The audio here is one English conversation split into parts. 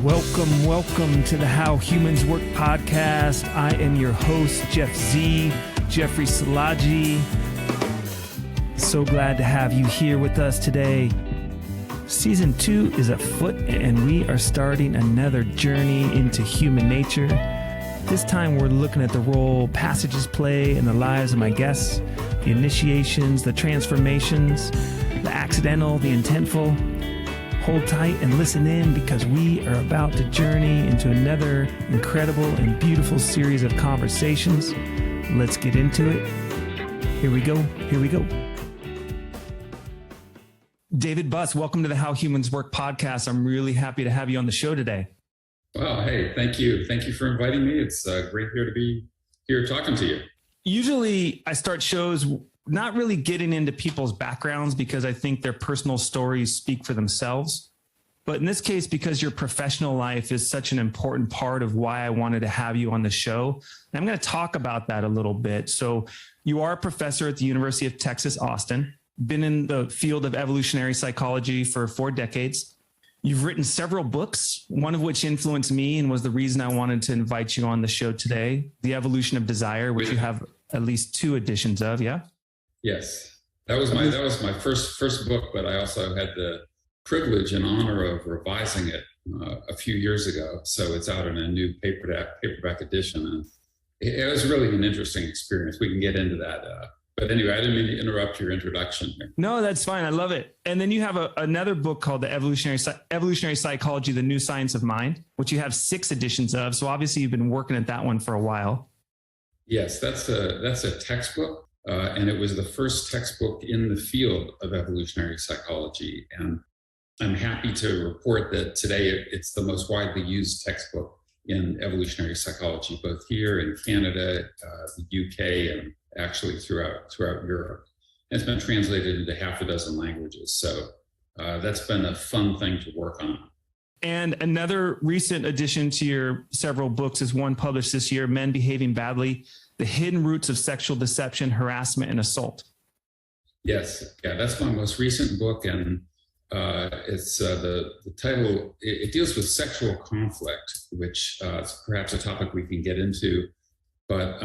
Welcome to the How Humans Work podcast. I am your host, Jef Szi, Jeffrey Szilagyi. So glad to have you here with us today. Season 2 is afoot, and we are starting another journey into human nature. This time we're looking at the role passages play in the lives of my guests, the initiations, the transformations, the accidental, the intentful. Hold tight and listen in because we are about to journey into another incredible and beautiful series of conversations. Let's get into it. Here we go. David Buss, welcome to the How Humans Work podcast. I'm really happy to have you on the show today. Well, hey, thank you. Thank you for inviting me. It's great to be here talking to you. Usually I start shows not really getting into people's backgrounds because I think their personal stories speak for themselves. But in this case, because your professional life is such an important part of why I wanted to have you on the show, I'm going to talk about that a little bit. So you are a professor at the University of Texas, Austin, been in the field of evolutionary psychology for 4 decades. You've written several books, one of which influenced me and was the reason I wanted to invite you on the show today, The Evolution of Desire, which you have at least 2 editions of, yeah? Yes, that was my first book, but I also had the privilege and honor of revising it a few years ago. So it's out in a new paperback edition, and it was really an interesting experience. We can get into that. But anyway, I didn't mean to interrupt your introduction. No, that's fine. I love it. And then you have another book called The Evolutionary Psychology, The New Science of Mind, which you have 6 editions of. So obviously you've been working at that one for a while. Yes, that's a textbook. And it was the first textbook in the field of evolutionary psychology. And I'm happy to report that today it's the most widely used textbook in evolutionary psychology, both here in Canada, the UK, and actually throughout Europe. And it's been translated into 6 languages. So that's been a fun thing to work on. And another recent addition to your several books is one published this year, Men Behaving Badly, The Hidden Roots of Sexual Deception, Harassment, and Assault. Yes. Yeah, that's my most recent book. And it's the title, it deals with sexual conflict, which is perhaps a topic we can get into. But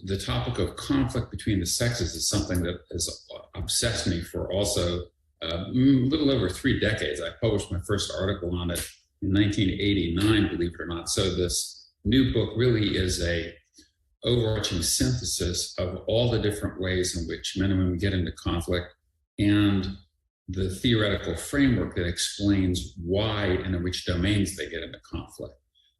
the topic of conflict between the sexes is something that has obsessed me for also a little over 3 decades. I published my first article on it in 1989, believe it or not. So this new book really is a overarching synthesis of all the different ways in which men and women get into conflict and the theoretical framework that explains why and in which domains they get into conflict.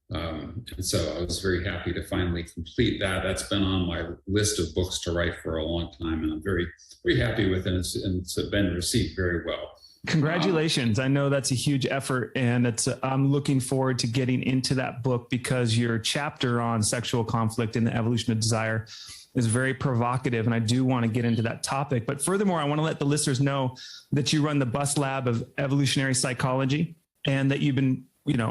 And so I was very happy to finally complete that. That's been on my list of books to write for a long time, and I'm very, very happy with it, and it's been received very well. Congratulations. I know that's a huge effort, and I'm looking forward to getting into that book because your chapter on sexual conflict and the evolution of desire is very provocative, and I do want to get into that topic. But furthermore, I want to let the listeners know that you run the Buss Lab of Evolutionary Psychology, and that you've been,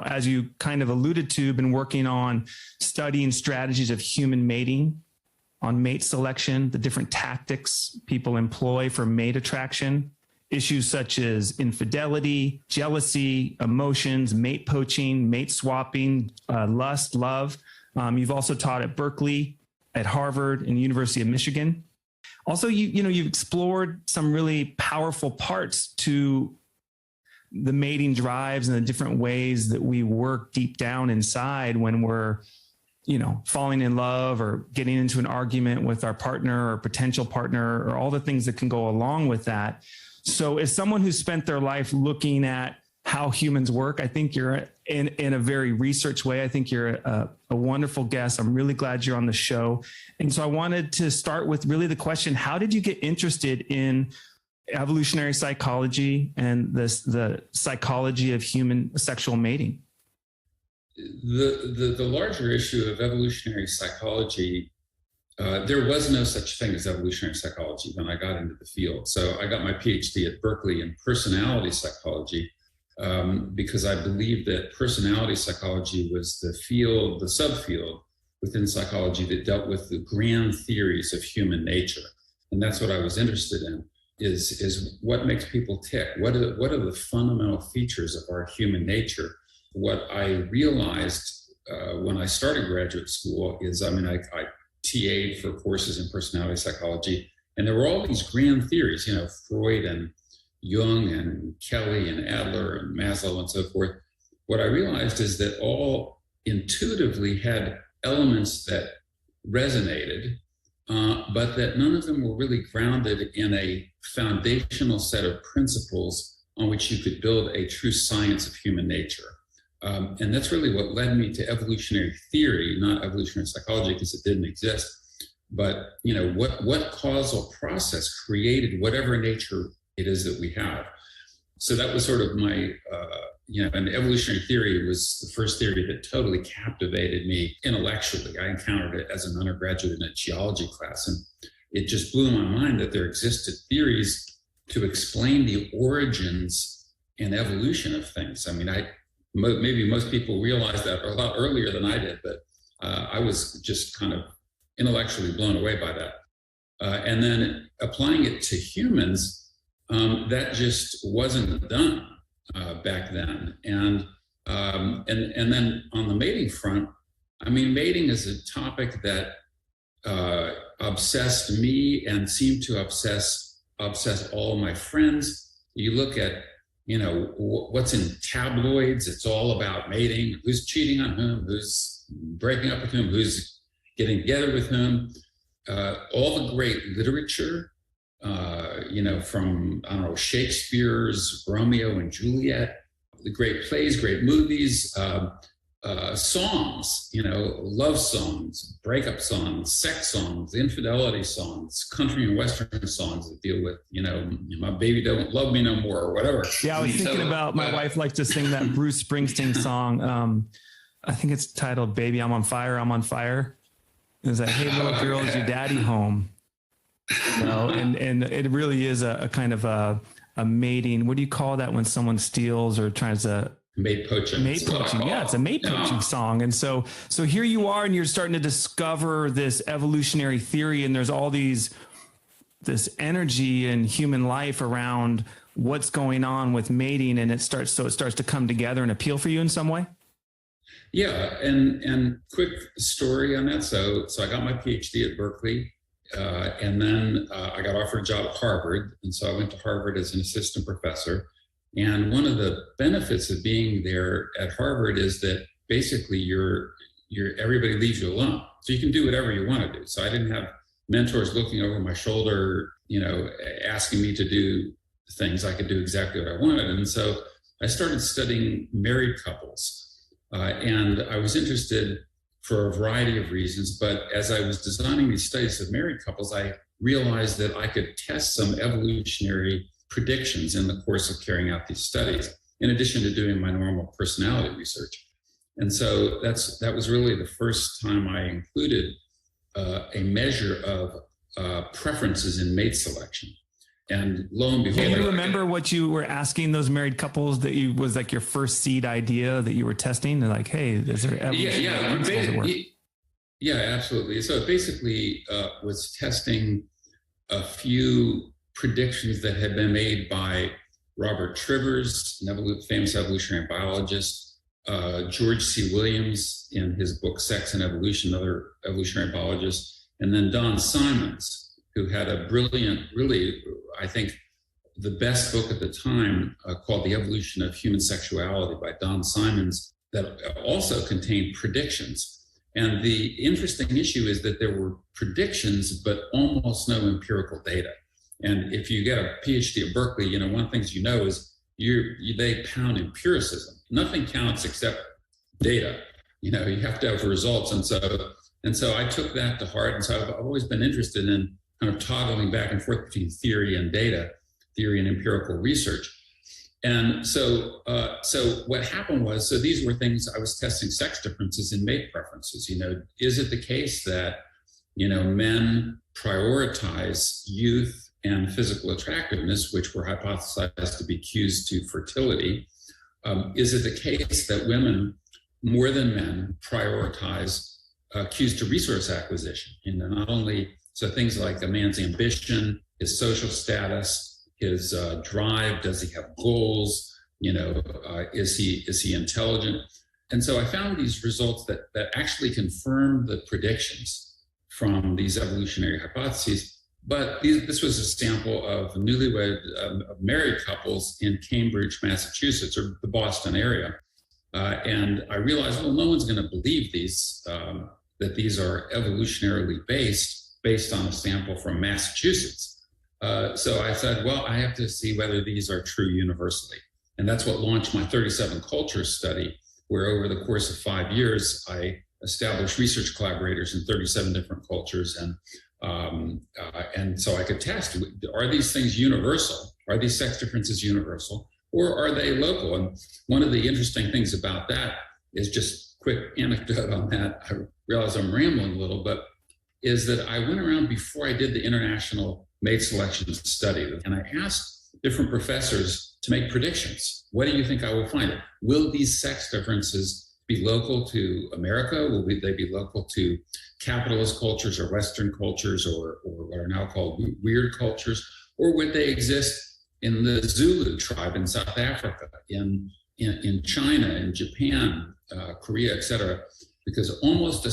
as you kind of alluded to, been working on studying strategies of human mating, on mate selection, the different tactics people employ for mate attraction, issues such as infidelity, jealousy, emotions, mate poaching, mate swapping, lust, love. You've also taught at Berkeley, at Harvard, and University of Michigan. Also, you've explored some really powerful parts to the mating drives and the different ways that we work deep down inside when we're, falling in love or getting into an argument with our partner or potential partner, or all the things that can go along with that. So as someone who's spent their life looking at how humans work, I think you're in a very research way. I think you're a wonderful guest. I'm really glad you're on the show. And so I wanted to start with really the question, how did you get interested in evolutionary psychology and the psychology of human sexual mating? The larger issue of evolutionary psychology, there was no such thing as evolutionary psychology when I got into the field. So I got my PhD at Berkeley in personality psychology because I believed that personality psychology was the subfield within psychology that dealt with the grand theories of human nature. And that's what I was interested in. Is what makes people tick? What are the fundamental features of our human nature what I realized when I started graduate school is, I TA'd for courses in personality psychology, and there were all these grand theories, Freud and Jung and Kelly and Adler and Maslow and so forth. What I realized is that all intuitively had elements that resonated, but that none of them were really grounded in a foundational set of principles on which you could build a true science of human nature. And that's really what led me to evolutionary theory, not evolutionary psychology, because it didn't exist. But what causal process created whatever nature it is that we have? So that was sort of my, and evolutionary theory was the first theory that totally captivated me intellectually. I encountered it as an undergraduate in a geology class, and it just blew my mind that there existed theories to explain the origins and evolution of things. Maybe most people realize that a lot earlier than I did, but I was just kind of intellectually blown away by that. And then applying it to humans, that just wasn't done back then. And then on the mating front, mating is a topic that obsessed me and seemed to obsess all my friends. You look at what's in tabloids, it's all about mating, who's cheating on whom, who's breaking up with whom, who's getting together with whom. All the great literature, from, Shakespeare's Romeo and Juliet, the great plays, great movies, songs, love songs, breakup songs, sex songs, infidelity songs, country and Western songs that deal with, my baby don't love me no more or whatever. Yeah, I was thinking about, my wife likes to sing that Bruce Springsteen song. I think it's titled Baby, I'm on Fire, I'm on Fire. It's like, hey, little girl, is your daddy home? And it really is a kind of a mating. What do you call that when someone steals or tries to... Mate poaching. Yeah, it's a mate poaching song. And so here you are, and you're starting to discover this evolutionary theory, and there's all this energy in human life around what's going on with mating, and it starts to come together and appeal for you in some way. Yeah, and quick story on that. So I got my PhD at Berkeley, and then I got offered a job at Harvard, and so I went to Harvard as an assistant professor. And one of the benefits of being there at Harvard is that basically everybody leaves you alone. So you can do whatever you want to do. So I didn't have mentors looking over my shoulder, asking me to do things. I could do exactly what I wanted. And so I started studying married couples. And I was interested for a variety of reasons. But as I was designing these studies of married couples, I realized that I could test some evolutionary predictions in the course of carrying out these studies, in addition to doing my normal personality research. And so that was really the first time I included a measure of preferences in mate selection. And lo and behold, can you remember what you were asking those married couples that was like your first seed idea that you were testing? They're like, hey, is there evolution? Yeah, absolutely. So it basically was testing a few predictions that had been made by Robert Trivers, an famous evolutionary biologist, George C. Williams in his book Sex and Evolution, another evolutionary biologist, and then Don Simons, who had a brilliant, really, I think, the best book at the time called The Evolution of Human Sexuality by Don Simons, that also contained predictions. And the interesting issue is that there were predictions, but almost no empirical data. And if you get a PhD at Berkeley, one of the things is they pound empiricism. Nothing counts except data. You have to have results. And so I took that to heart. And so I've always been interested in kind of toggling back and forth between theory and data, theory and empirical research. And so what happened was, so these were things I was testing sex differences in mate preferences. Is it the case that, men prioritize youth and physical attractiveness, which were hypothesized to be cues to fertility? Is it the case that women, more than men, prioritize cues to resource acquisition? Not only, so things like a man's ambition, his social status, his drive, does he have goals, Is he intelligent? And so I found these results that actually confirm the predictions from these evolutionary hypotheses. But this was a sample of newlywed married couples in Cambridge, Massachusetts, or the Boston area. And I realized, well, no one's going to believe these, that these are evolutionarily based on a sample from Massachusetts. So I said, well, I have to see whether these are true universally. And that's what launched my 37 cultures study, where over the course of 5 years, I established research collaborators in 37 different cultures. And so I could test, are these things universal? Are these sex differences universal? Or are they local? And one of the interesting things about that is, just quick anecdote on that, I realize I'm rambling a little, but is that I went around before I did the international mate selection study, and I asked different professors to make predictions. What do you think I will find? Will these sex differences be local to America? Will they be local to capitalist cultures or Western cultures, or what are now called weird cultures? Or would they exist in the Zulu tribe in South Africa, in China, in Japan, Korea, et cetera? Because almost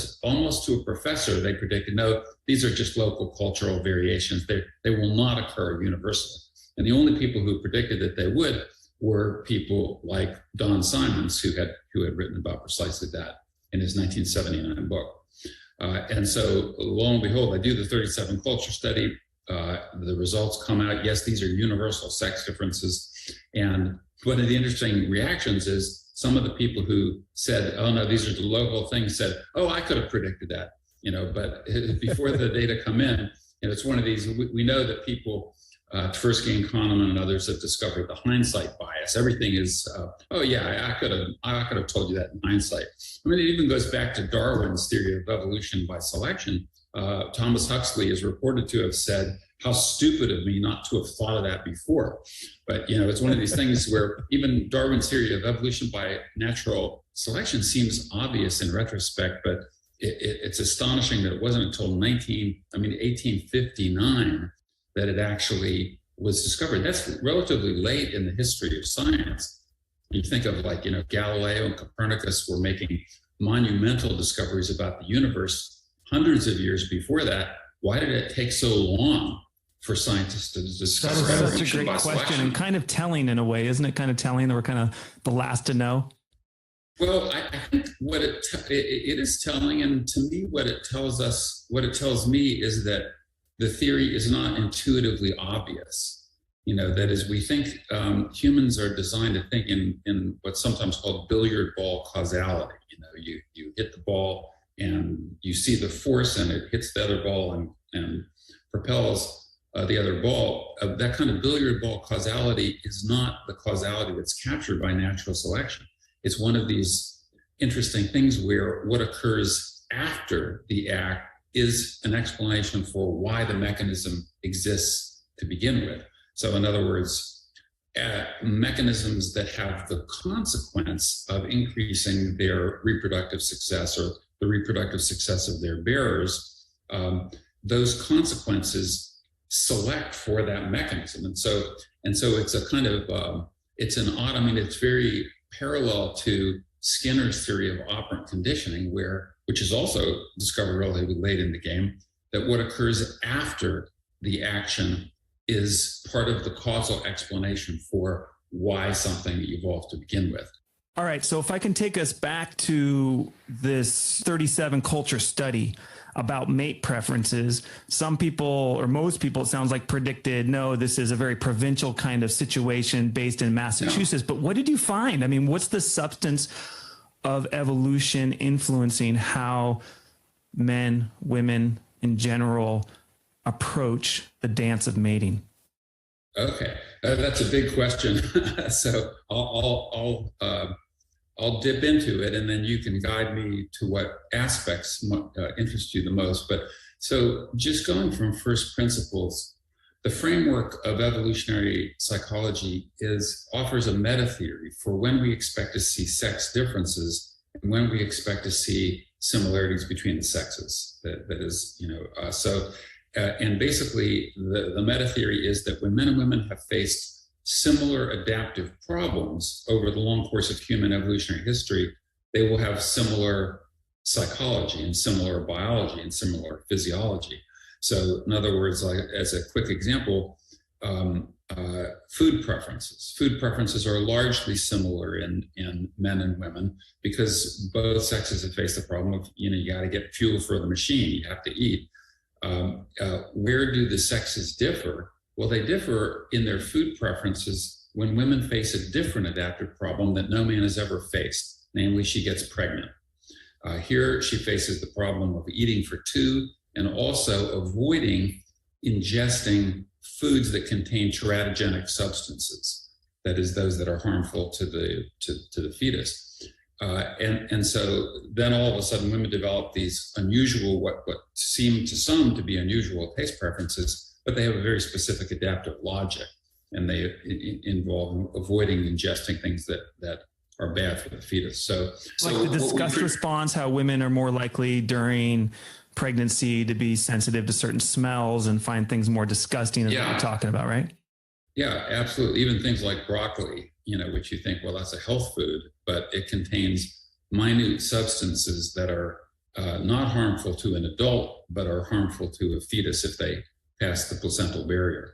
to a professor, they predicted, no, these are just local cultural variations. They will not occur universally. And the only people who predicted that they would were people like Don Simons, who had written about precisely that in his 1979 book. And so lo and behold, I do the 37 culture study. The results come out, yes, these are universal sex differences. And one of the interesting reactions is some of the people who said, oh no, these are the local things, said, oh, I could have predicted that, but before the data come in, it's one of these, we know that people, Tversky and Kahneman and others have discovered the hindsight bias. Everything is, oh yeah, I could have told you that in hindsight. I mean, it even goes back to Darwin's theory of evolution by selection. Thomas Huxley is reported to have said, how stupid of me not to have thought of that before. But, it's one of these things where even Darwin's theory of evolution by natural selection seems obvious in retrospect, but it's astonishing that it wasn't until 1859 that it actually was discovered. That's relatively late in the history of science. You think of Galileo and Copernicus were making monumental discoveries about the universe hundreds of years before that. Why did it take so long for scientists to discover? That is such a great question, and kind of telling in a way, isn't it? Kind of telling that we're kind of the last to know. Well, I think what it is telling, and to me, what it tells me is that the theory is not intuitively obvious. That is, we think humans are designed to think in what's sometimes called billiard ball causality. You hit the ball and you see the force, and it hits the other ball and propels the other ball. That kind of billiard ball causality is not the causality that's captured by natural selection. It's one of these interesting things where what occurs after the act is an explanation for why the mechanism exists to begin with. So in other words, mechanisms that have the consequence of increasing their reproductive success or the reproductive success of their bearers, those consequences select for that mechanism. And so it's a kind of, it's very parallel to Skinner's theory of operant conditioning, which is also discovered relatively late in the game, that what occurs after the action is part of the causal explanation for why something evolved to begin with. All right, so if I can take us back to this 37 culture study about mate preferences, some people, or most people, it sounds like, predicted, no, this is a very provincial kind of situation based in Massachusetts. No. But what did you find? I mean, what's the substance of evolution influencing how men, women in general approach the dance of mating? Okay, that's a big question. So I'll dip into it, and then you can guide me to what aspects interest you the most. But so just going from first principles, the framework of evolutionary psychology offers a meta theory for when we expect to see sex differences and when we expect to see similarities between the sexes. And basically the meta theory is that when men and women have faced similar adaptive problems over the long course of human evolutionary history, they will have similar psychology and similar biology and similar physiology. So in other words, like, as a quick example, food preferences. Food preferences are largely similar in men and women because both sexes have faced the problem of, you got to get fuel for the machine, you have to eat. Where do the sexes differ? Well, they differ in their food preferences when women face a different adaptive problem that no man has ever faced, namely she gets pregnant. Here she faces the problem of eating for two and also avoiding ingesting foods that contain teratogenic substances, that is, those that are harmful to the fetus. And so then all of a sudden women develop these unusual, what seem to some to be unusual taste preferences, but they have a very specific adaptive logic, and they involve avoiding ingesting things that are bad for the fetus. So like the disgust response, how women are more likely during pregnancy to be sensitive to certain smells and find things more disgusting, as we're talking about, right? Yeah, absolutely. Even things like broccoli, which you think, well, that's a health food, but it contains minute substances that are not harmful to an adult, but are harmful to a fetus if they pass the placental barrier.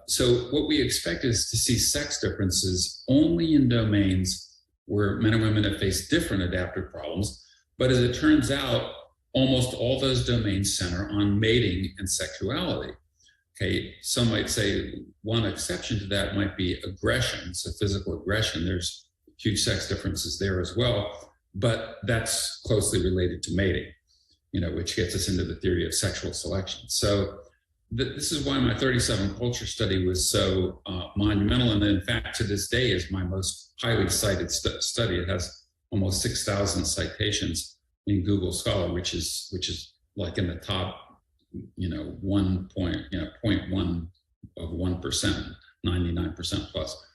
So what we expect is to see sex differences only in domains where men and women have faced different adaptive problems. But as it turns out, almost all those domains center on mating and sexuality. Okay, some might say one exception to that might be aggression, so physical aggression. There's huge sex differences there as well, but that's closely related to mating, which gets us into the theory of sexual selection. So this is why my 37 culture study was so monumental, and in fact, to this day is my most highly cited study. It has almost 6,000 citations in Google Scholar, which is like in the top, 0.1 of 1%, 99% plus.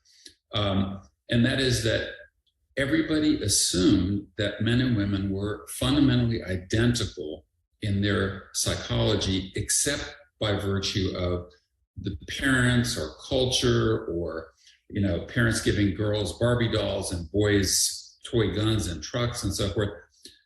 And that is that everybody assumed that men and women were fundamentally identical in their psychology, except by virtue of the parents or culture, or, parents giving girls Barbie dolls and boys toy guns and trucks and so forth.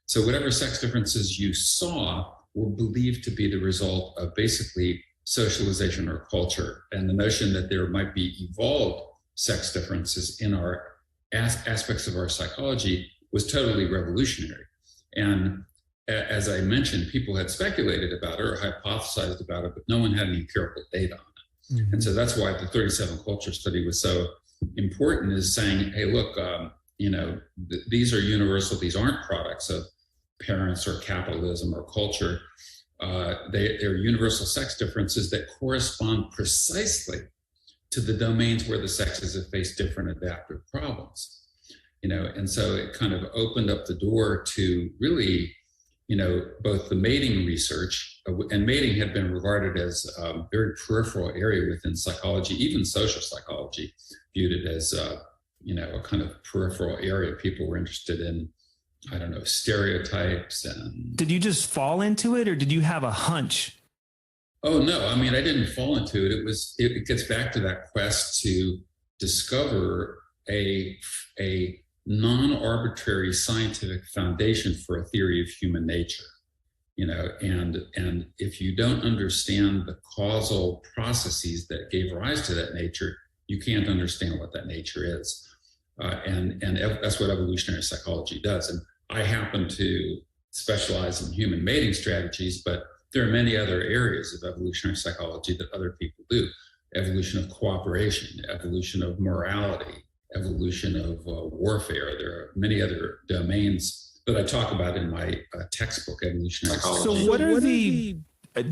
So whatever sex differences you saw were believed to be the result of basically socialization or culture. And the notion that there might be evolved sex differences in our aspects of our psychology was totally revolutionary. And as I mentioned, people had speculated about it or hypothesized about it, but no one had any empirical data on it. Mm-hmm. And so that's why the 37 culture study was so important, is saying, hey, look, these are universal. These aren't products of parents or capitalism or culture. They're universal sex differences that correspond precisely to the domains where the sexes have faced different adaptive problems. And so it kind of opened up the door to really, both the mating research, and mating had been regarded as a very peripheral area within psychology, even social psychology viewed it as a kind of peripheral area. People were interested in, stereotypes. And did you just fall into it, or did you have a hunch? Oh, no. I didn't fall into it. It gets back to that quest to discover a non-arbitrary scientific foundation for a theory of human nature, and if you don't understand the causal processes that gave rise to that nature, you can't understand what that nature is. And that's what evolutionary psychology does. And I happen to specialize in human mating strategies, but there are many other areas of evolutionary psychology that other people do. Evolution of cooperation, evolution of morality, evolution of warfare. There are many other domains that I talk about in my textbook, Evolutionary Psychology. So what are the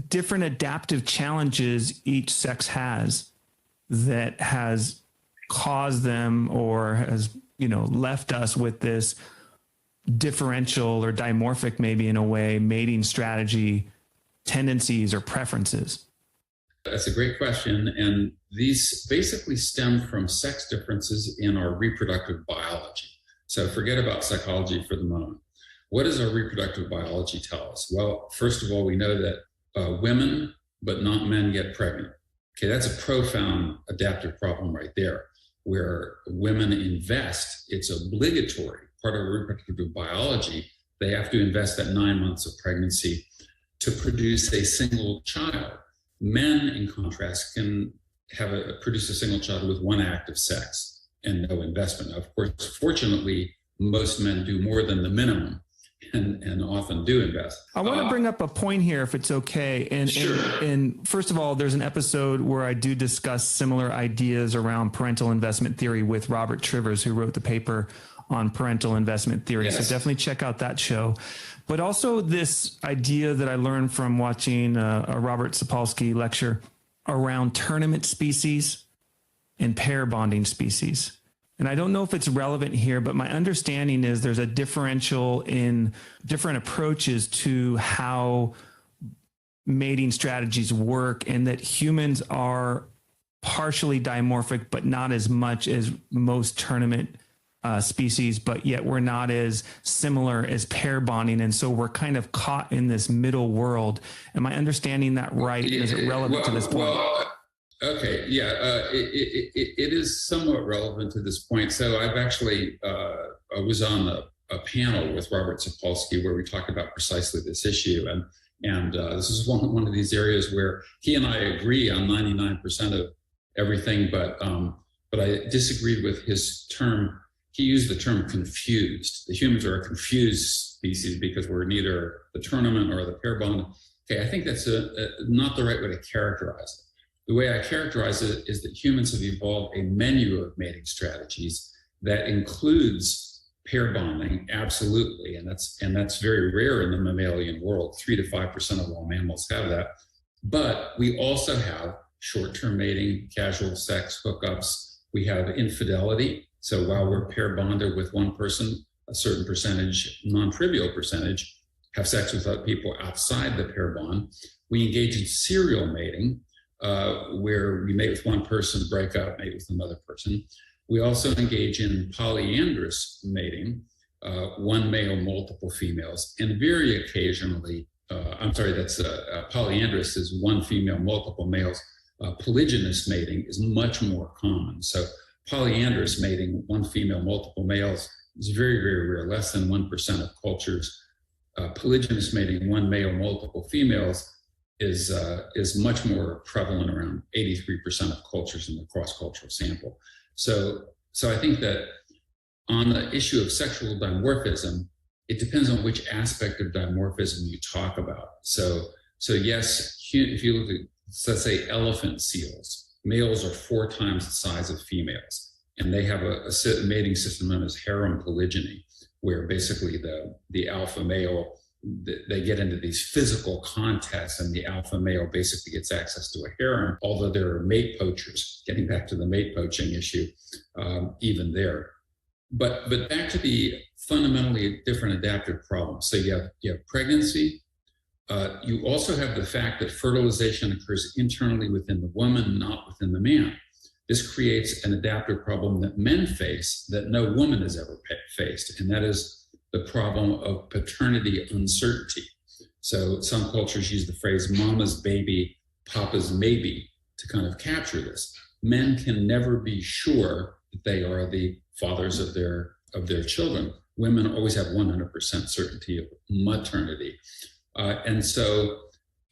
different adaptive challenges each sex has that has caused them, or has, left us with this differential or dimorphic, maybe in a way, mating strategy tendencies or preferences? That's a great question. And these basically stem from sex differences in our reproductive biology. So forget about psychology for the moment. What does our reproductive biology tell us? Well, first of all, we know that women, but not men, get pregnant. Okay, that's a profound adaptive problem right there, where women invest. It's obligatory, part of reproductive biology. They have to invest at 9 months of pregnancy to produce a single child. Men, in contrast, can produce a single child with one act of sex and no investment. Of course, fortunately, most men do more than the minimum and often do invest. I want to bring up a point here, if it's okay. And first of all, there's an episode where I do discuss similar ideas around parental investment theory with Robert Trivers, who wrote the paper on parental investment theory. Yes. So definitely check out that show. But also this idea that I learned from watching a Robert Sapolsky lecture around tournament species and pair bonding species. And I don't know if it's relevant here, but my understanding is there's a differential in different approaches to how mating strategies work, and that humans are partially dimorphic, but not as much as most tournament species, but yet we're not as similar as pair bonding. And so we're kind of caught in this middle world. Am I understanding that right? Is it relevant to this point? Okay, yeah, it is somewhat relevant to this point. So I've actually, I was on a panel with Robert Sapolsky where we talked about precisely this issue. And this is one of these areas where he and I agree on 99% of everything, but I disagreed with his term. He used the term confused. The humans are a confused species because we're neither the tournament or the pair bond. Okay, I think that's not the right way to characterize it. The way I characterize it is that humans have evolved a menu of mating strategies that includes pair bonding, absolutely, and that's very rare in the mammalian world. 3 to 5% of all mammals have that. But we also have short-term mating, casual sex, hookups. We have infidelity. So while we're pair bonded with one person, a certain percentage, non-trivial percentage, have sex with other people outside the pair bond. We engage in serial mating, where we mate with one person, break up, mate with another person. We also engage in polyandrous mating, one male, multiple females, and very occasionally, polyandrous is one female, multiple males. Polygynous mating is much more common. So polyandrous mating, one female, multiple males, is very, very rare, less than 1% of cultures. Polygynous mating, one male, multiple females, is much more prevalent, around 83% of cultures in the cross-cultural sample. So I think that on the issue of sexual dimorphism, it depends on which aspect of dimorphism you talk about. So yes, if you look at, let's say, elephant seals, males are 4 times the size of females, and they have a mating system known as harem polygyny, where basically the alpha male, they get into these physical contests, and the alpha male basically gets access to a harem, although there are mate poachers, getting back to the mate poaching issue, even there. But back to the fundamentally different adaptive problems. So you have pregnancy. You also have the fact that fertilization occurs internally within the woman, not within the man. This creates an adaptive problem that men face that no woman has ever faced, and that is the problem of paternity uncertainty. So some cultures use the phrase mama's baby, papa's maybe to kind of capture this. Men can never be sure that they are the fathers of their children. Women always have 100% certainty of maternity. And so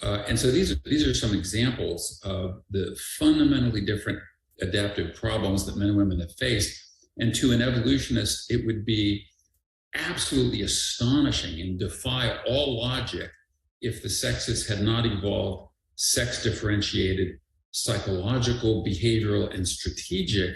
these are some examples of the fundamentally different adaptive problems that men and women have faced. And to an evolutionist, it would be absolutely astonishing and defy all logic if the sexes had not evolved sex differentiated psychological, behavioral, and strategic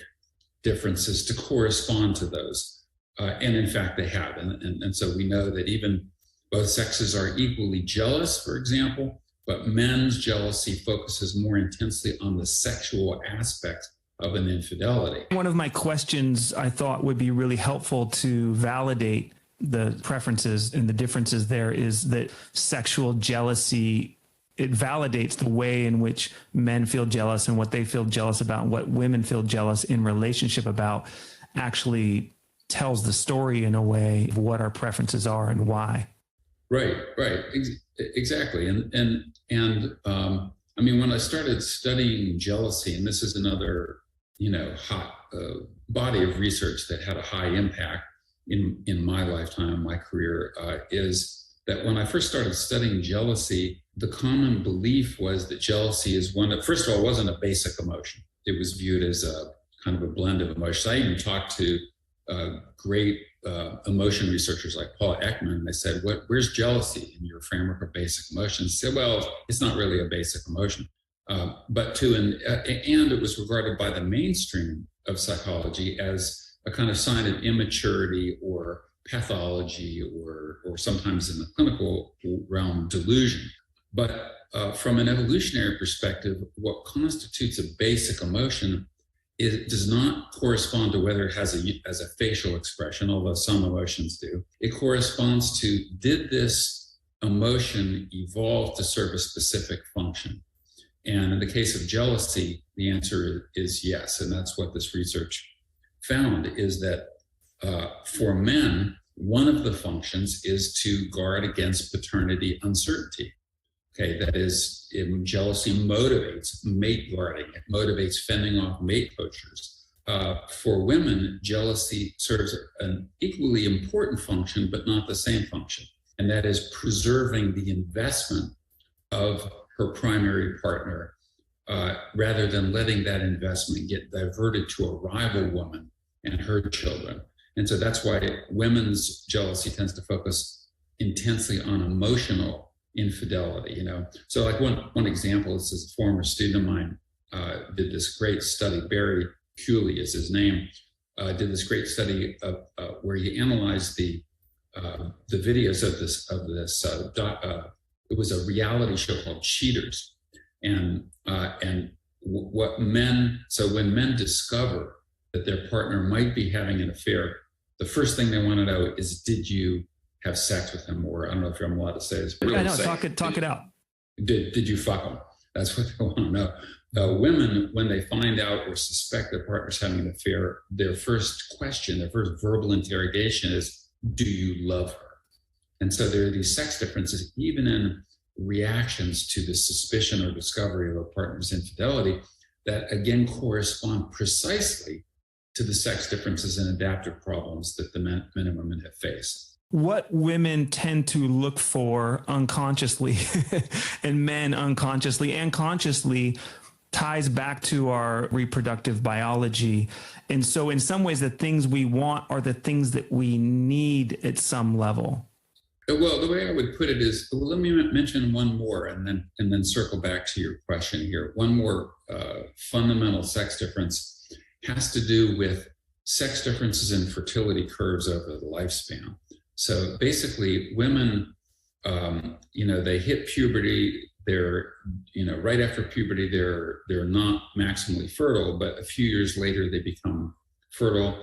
differences to correspond to those. And in fact, they have. And so we know that even both sexes are equally jealous, for example, but men's jealousy focuses more intensely on the sexual aspect of an infidelity. One of my questions I thought would be really helpful to validate the preferences and the differences there is that sexual jealousy, it validates the way in which men feel jealous and what they feel jealous about and what women feel jealous in relationship about, actually tells the story in a way of what our preferences are and why. Right, exactly. And I mean, when I started studying jealousy, and this is another, hot body of research that had a high impact in my lifetime, my career, is that when I first started studying jealousy, the common belief was that jealousy is one that, first of all, wasn't a basic emotion. It was viewed as a kind of a blend of emotions. I even talked to great emotion researchers like Paul Ekman, and they said, where's jealousy in your framework of basic emotions? He said, well, it's not really a basic emotion. And it was regarded by the mainstream of psychology as a kind of sign of immaturity or pathology or sometimes in the clinical realm, delusion. But from an evolutionary perspective, what constitutes a basic emotion does not correspond to whether it has a facial expression, although some emotions do. It corresponds to, did this emotion evolve to serve a specific function? And in the case of jealousy, the answer is yes. And that's what this research found, is that for men, one of the functions is to guard against paternity uncertainty. Okay, that is, jealousy motivates mate guarding. It motivates fending off mate poachers. For women, jealousy serves an equally important function, but not the same function. And that is preserving the investment of her primary partner, rather than letting that investment get diverted to a rival woman and her children. And so that's why women's jealousy tends to focus intensely on emotional infidelity, So like one example is this former student of mine did this great study, Barry Cooley is his name, did this great study of where he analyzed the videos of this it was a reality show called Cheaters. And when men discover that their partner might be having an affair, the first thing they want to know is, did you have sex with him? Or I don't know if I'm allowed to say this. I know, talk it out. Did you fuck him? That's what they want to know. Women, when they find out or suspect their partner's having an affair, their first question, their first verbal interrogation is, do you love her? And so there are these sex differences, even in reactions to the suspicion or discovery of a partner's infidelity, that again correspond precisely to the sex differences and adaptive problems that the men and women have faced. What women tend to look for unconsciously and men unconsciously and consciously ties back to our reproductive biology. And so in some ways, the things we want are the things that we need at some level. Well, the way I would put it is, let me mention one more and then circle back to your question here. One more fundamental sex difference has to do with sex differences in fertility curves over the lifespan. So basically, women, they hit puberty. They're, right after puberty, they're not maximally fertile, but a few years later they become fertile,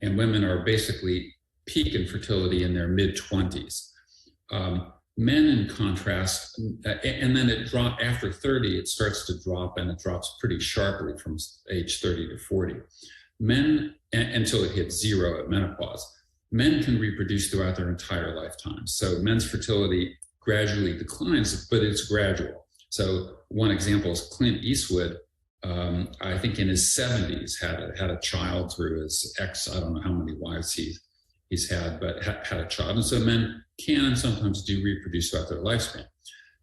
and women are basically peak in fertility in their mid-20s. Men, in contrast, and then it drops after 30. It starts to drop, and it drops pretty sharply from age 30 to 40. Men, until it hits zero at menopause. Men can reproduce throughout their entire lifetime. So men's fertility gradually declines, but it's gradual. So one example is Clint Eastwood, I think in his 70s, had a child through his ex, I don't know how many wives he's had, but had a child. And so men can and sometimes do reproduce throughout their lifespan.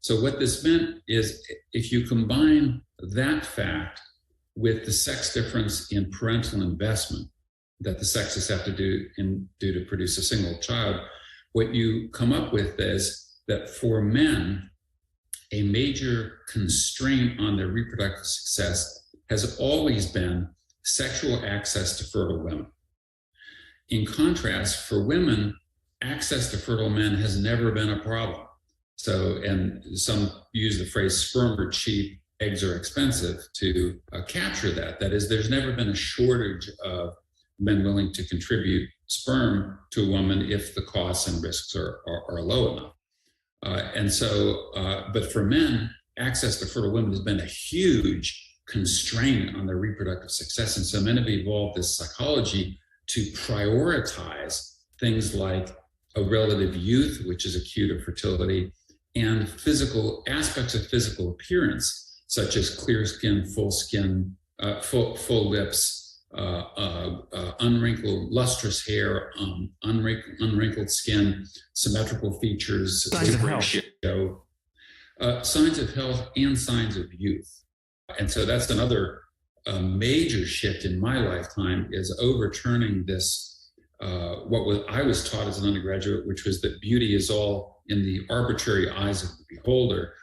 So what this meant is, if you combine that fact with the sex difference in parental investment that the sexes have to do to produce a single child, what you come up with is that for men, a major constraint on their reproductive success has always been sexual access to fertile women. In contrast, for women, access to fertile men has never been a problem. So, and some use the phrase sperm are cheap, eggs are expensive to capture that. That is, there's never been a shortage of men willing to contribute sperm to a woman if the costs and risks are low enough. But for men, access to fertile women has been a huge constraint on their reproductive success. And so men have evolved this psychology to prioritize things like a relative youth, which is acute of fertility, and physical aspects of physical appearance such as clear skin, full skin, full lips, unwrinkled, lustrous hair, unwrinkled skin, symmetrical features, signs of health. Signs of health and signs of youth. And so that's another major shift in my lifetime, is overturning this, I was taught as an undergraduate, which was that beauty is all in the arbitrary eyes of the beholder.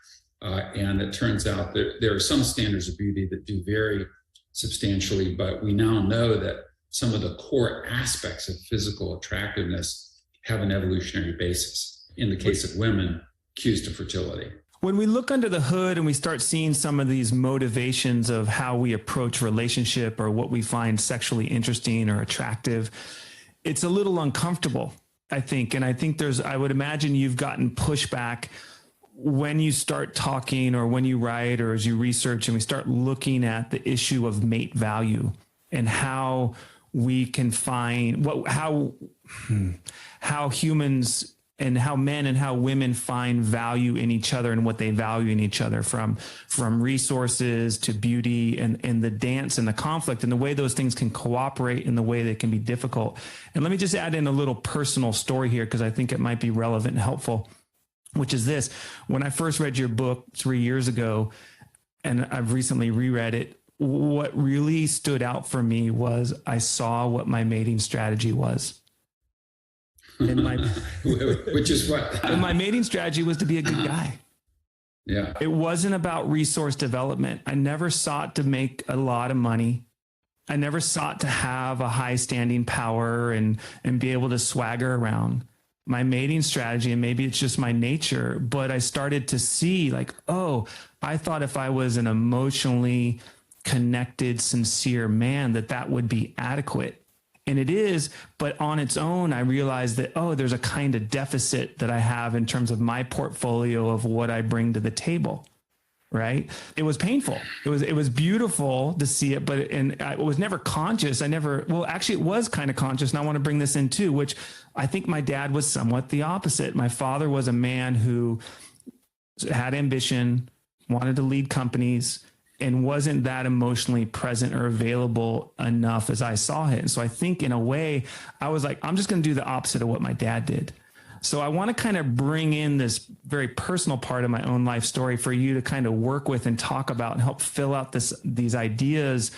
And it turns out that there are some standards of beauty that do vary substantially, but we now know that some of the core aspects of physical attractiveness have an evolutionary basis. In the case of women, cues to fertility. When we look under the hood and we start seeing some of these motivations of how we approach relationship or what we find sexually interesting or attractive, it's a little uncomfortable, I think. And I think I would imagine you've gotten pushback when you start talking or when you write or as you research and we start looking at the issue of mate value and how we can find how humans and how men and how women find value in each other and what they value in each other, from resources to beauty and the dance and the conflict and the way those things can cooperate and the way they can be difficult. And let me just add in a little personal story here, because I think it might be relevant and helpful, which is this. When I first read your book 3 years ago, and I've recently reread it, what really stood out for me was I saw what my mating strategy was. Which is what? And my mating strategy was to be a good guy. Yeah. It wasn't about resource development. I never sought to make a lot of money. I never sought to have a high standing power and be able to swagger around. My mating strategy, and maybe it's just my nature, but I started to see like, oh, I thought if I was an emotionally connected, sincere man, that would be adequate. And it is, but on its own, I realized that, oh, there's a kind of deficit that I have in terms of my portfolio of what I bring to the table, right? It was painful. It was beautiful to see it, and I was never conscious. Actually it was kind of conscious. And I want to bring this in too, which I think my dad was somewhat the opposite. My father was a man who had ambition, wanted to lead companies, and wasn't that emotionally present or available enough as I saw it. And so I think in a way, I was like, I'm just going to do the opposite of what my dad did. So I want to kind of bring in this very personal part of my own life story for you to kind of work with and talk about and help fill out these ideas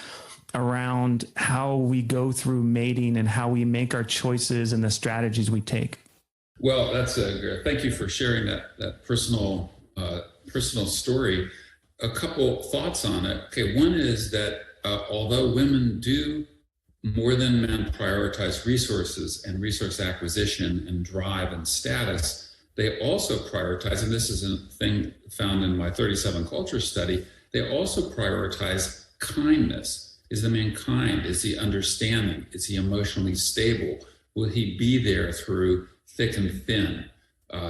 around how we go through mating and how we make our choices and the strategies we take. Well, thank you for sharing that personal story. A couple thoughts on it. Okay, one is that although women do more than men prioritize resources and resource acquisition and drive and status, they also prioritize, and this is a thing found in my 37 culture study, they also prioritize kindness. Is the man kind? Is he understanding? Is he emotionally stable? Will he be there through thick and thin,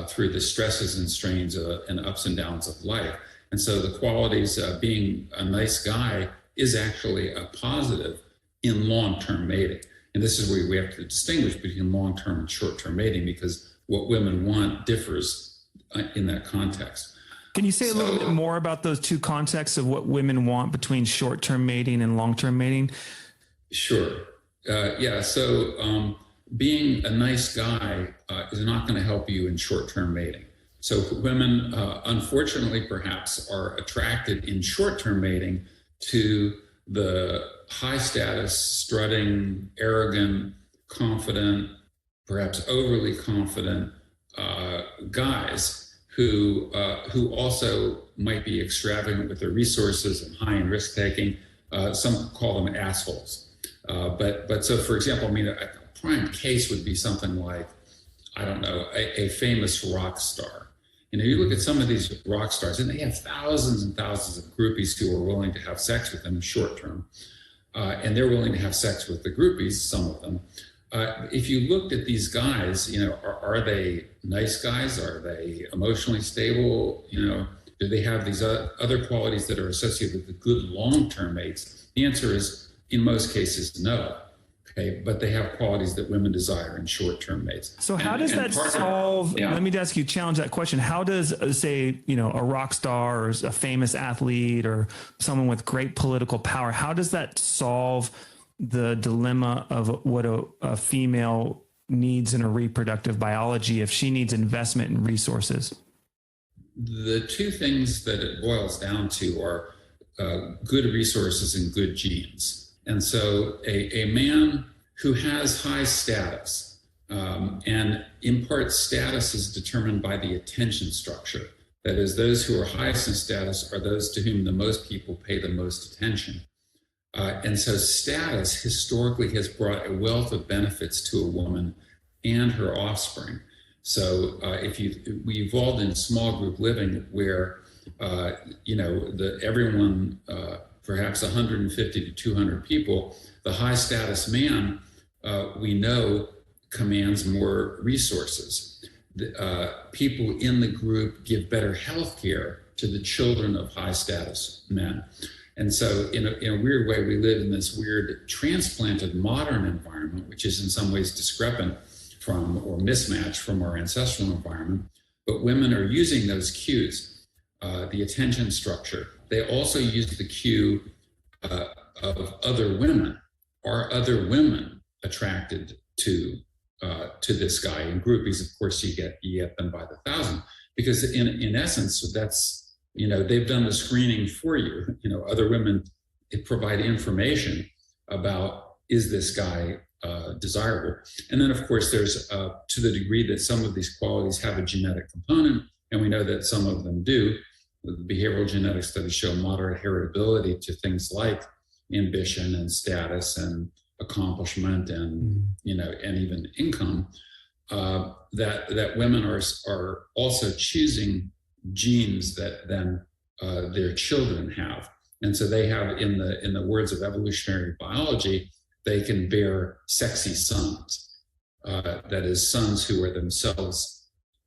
through the stresses and strains and ups and downs of life? And so the qualities of being a nice guy is actually a positive in long-term mating. And this is where we have to distinguish between long-term and short-term mating, because what women want differs in that context. Can you say a little bit more about those two contexts of what women want between short-term mating and long-term mating? Sure. So being a nice guy is not going to help you in short-term mating. So women, unfortunately, perhaps are attracted in short-term mating to the high status, strutting, arrogant, confident, perhaps overly confident guys who also might be extravagant with their resources and high in risk taking. Some call them assholes. But so, for example, a prime case would be something like, I don't know, a famous rock star. You look at some of these rock stars, and they have thousands and thousands of groupies who are willing to have sex with them short term. And they're willing to have sex with the groupies, some of them. If you looked at these guys, are they nice guys? Are they emotionally stable? Do they have these other qualities that are associated with the good long-term mates? The answer is, in most cases, no. Okay, but they have qualities that women desire in short-term mates. So how does that solve, let me ask you, challenge that question. How does, say, a rock star or a famous athlete or someone with great political power, how does that solve the dilemma of what a female needs in her reproductive biology if she needs investment in resources? The two things that it boils down to are good resources and good genes. And so a man who has high status, and in part status is determined by the attention structure. That is, those who are highest in status are those to whom the most people pay the most attention. And so status historically has brought a wealth of benefits to a woman and her offspring. So we evolved in small group living where, everyone, perhaps 150 to 200 people, the high status man, we know, commands more resources. People in the group give better health care to the children of high status men. And so in a weird way, we live in this weird transplanted modern environment, which is in some ways discrepant from or mismatched from our ancestral environment. But women are using those cues, the attention structure. They also use the cue of other women. Are other women attracted to this guy? In groupies, of course, you get them by the thousand, because in essence, that's, they've done the screening for you. Other women provide information about, is this guy desirable? And then, of course, there's to the degree that some of these qualities have a genetic component, and we know that some of them do. The behavioral genetic studies show moderate heritability to things like ambition and status and accomplishment and and even income. That women are also choosing genes that then their children have, and so they have, in the words of evolutionary biology, they can bear sexy sons. That is, sons who are themselves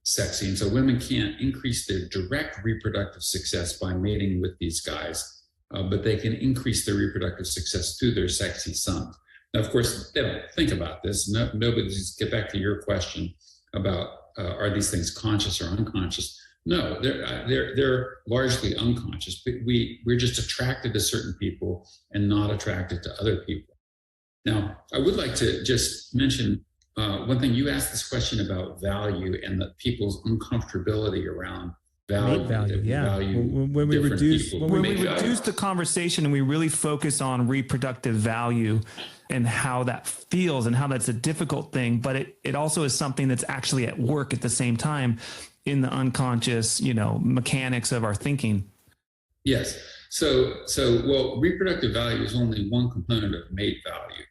sexy. And so women can't increase their direct reproductive success by mating with these guys, but they can increase their reproductive success through their sexy sons. Now, of course, they don't think about this. Nobody's, get back to your question about are these things conscious or unconscious? No, they're largely unconscious, but we're just attracted to certain people and not attracted to other people. Now, I would like to just mention one thing. You asked this question about value and the people's uncomfortability around value. Yeah. When we reduce the conversation and we really focus on reproductive value and how that feels and how that's a difficult thing, but it also is something that's actually at work at the same time in the unconscious, mechanics of our thinking. Yes. So reproductive value is only one component of mate value.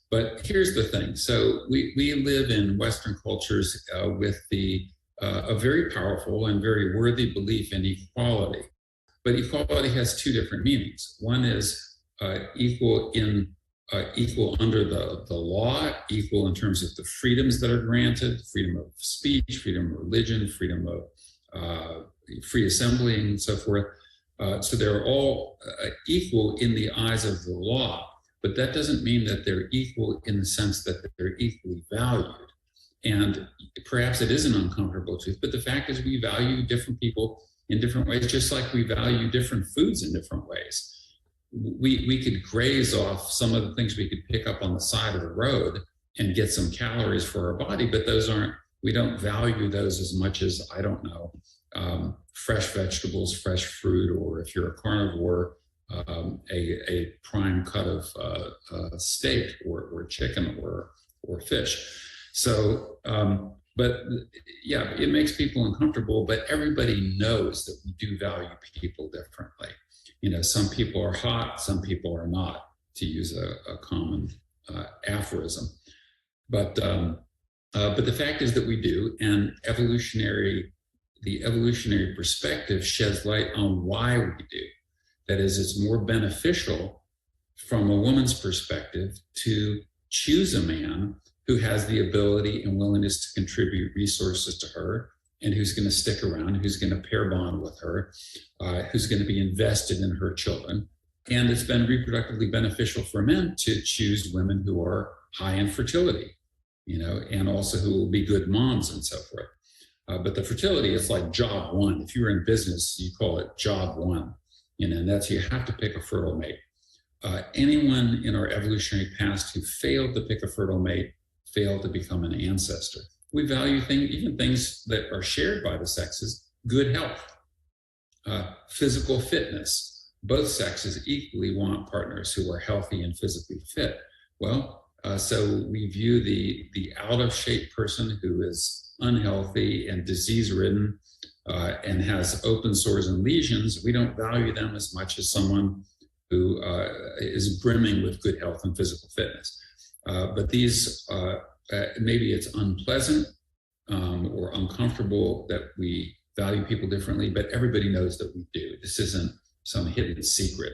But here's the thing. So we live in Western cultures with a very powerful and very worthy belief in equality. But equality has two different meanings. One is equal under the law, equal in terms of the freedoms that are granted, freedom of speech, freedom of religion, freedom of free assembly, and so forth. So they're all equal in the eyes of the law. But that doesn't mean that they're equal in the sense that they're equally valued. And perhaps it is an uncomfortable truth, but the fact is we value different people in different ways, just like we value different foods in different ways. We could graze off some of the things we could pick up on the side of the road and get some calories for our body, but we don't value those as much as, I don't know, fresh vegetables, fresh fruit, or if you're a carnivore, a prime cut of steak or chicken or fish. So, but yeah, it makes people uncomfortable, but everybody knows that we do value people differently. Some people are hot, some people are not, to use a common aphorism. But the fact is that we do, and the evolutionary perspective sheds light on why we do. That is, it's more beneficial from a woman's perspective to choose a man who has the ability and willingness to contribute resources to her, and who's going to stick around, who's going to pair bond with her, who's going to be invested in her children. And it's been reproductively beneficial for men to choose women who are high in fertility, and also who will be good moms and so forth. But the fertility is like job one. If you're in business, you call it job one, and that's you have to pick a fertile mate. Anyone in our evolutionary past who failed to pick a fertile mate failed to become an ancestor. We value even things that are shared by the sexes: good health, physical fitness. Both sexes equally want partners who are healthy and physically fit. Well, so we view the out of shape person who is unhealthy and disease-ridden and has open sores and lesions. We don't value them as much as someone who is brimming with good health and physical fitness. But these, maybe it's unpleasant or uncomfortable that we value people differently, but everybody knows that we do. This isn't some hidden secret.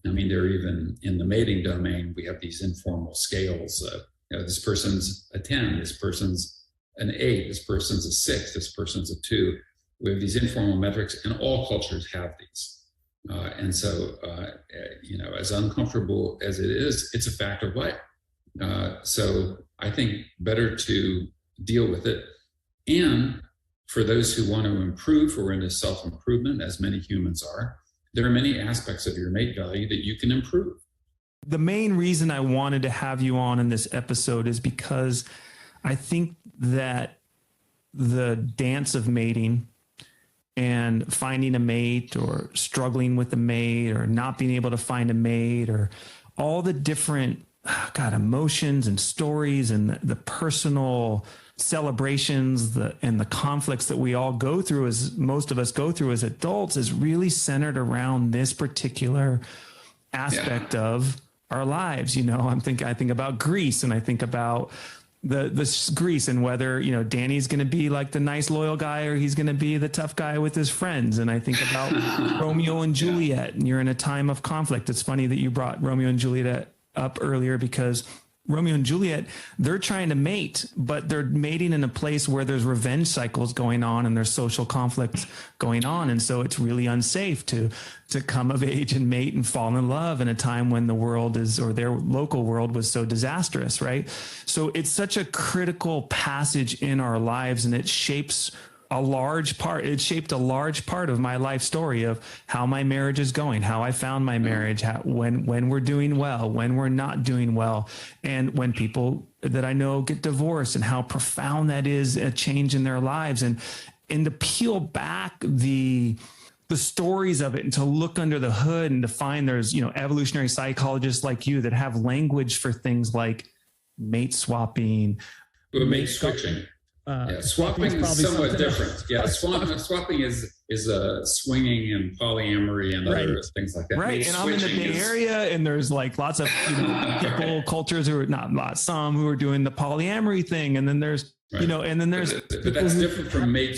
They're even in the mating domain, we have these informal scales. This person's a 10, this person's an 8, this person's a 6, this person's a 2. We have these informal metrics, and all cultures have these. And so, as uncomfortable as it is, it's a fact of life. So I think better to deal with it. And for those who want to improve or into self-improvement, as many humans are, there are many aspects of your mate value that you can improve. The main reason I wanted to have you on in this episode is because I think that the dance of mating and finding a mate or struggling with a mate or not being able to find a mate or all the different emotions and stories and the personal celebrations and the conflicts that we all go through, as most of us go through as adults, is really centered around this particular aspect of our lives. I think about Greece, and I think about the Greece and whether, Danny's going to be like the nice, loyal guy or he's going to be the tough guy with his friends. And I think about Romeo and Juliet, and you're in a time of conflict. It's funny that you brought Romeo and Juliet up earlier, because Romeo and Juliet, they're trying to mate, but they're mating in a place where there's revenge cycles going on and there's social conflicts going on. And so it's really unsafe to come of age and mate and fall in love in a time when the world or their local world was so disastrous, right? So it's such a critical passage in our lives, and it shaped a large part of my life story of how my marriage is going, how I found my marriage, when we're doing well, when we're not doing well, and when people that I know get divorced, and how profound that is a change in their lives. And to peel back the stories of it and to look under the hood and to find there's, evolutionary psychologists like you that have language for things like mate swapping, mate switching. Swapping is somewhat different. Swapping is swinging and polyamory and other things like that. Right. And I'm in the Bay Area, and there's like lots of people, cultures who are some who are doing the polyamory thing. And then there's, and then there's. But that's different from mate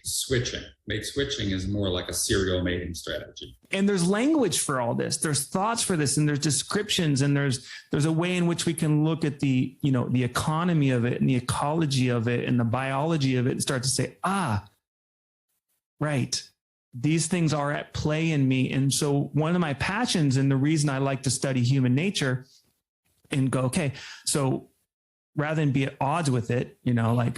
switching. Mate switching is more like a serial mating strategy. And there's language for all this. There's thoughts for this, and there's descriptions, and there's a way in which we can look at the economy of it and the ecology of it and the biology of it and start to say, right, these things are at play in me. And so one of my passions, and the reason I like to study human and go, okay, so rather than be at odds with it,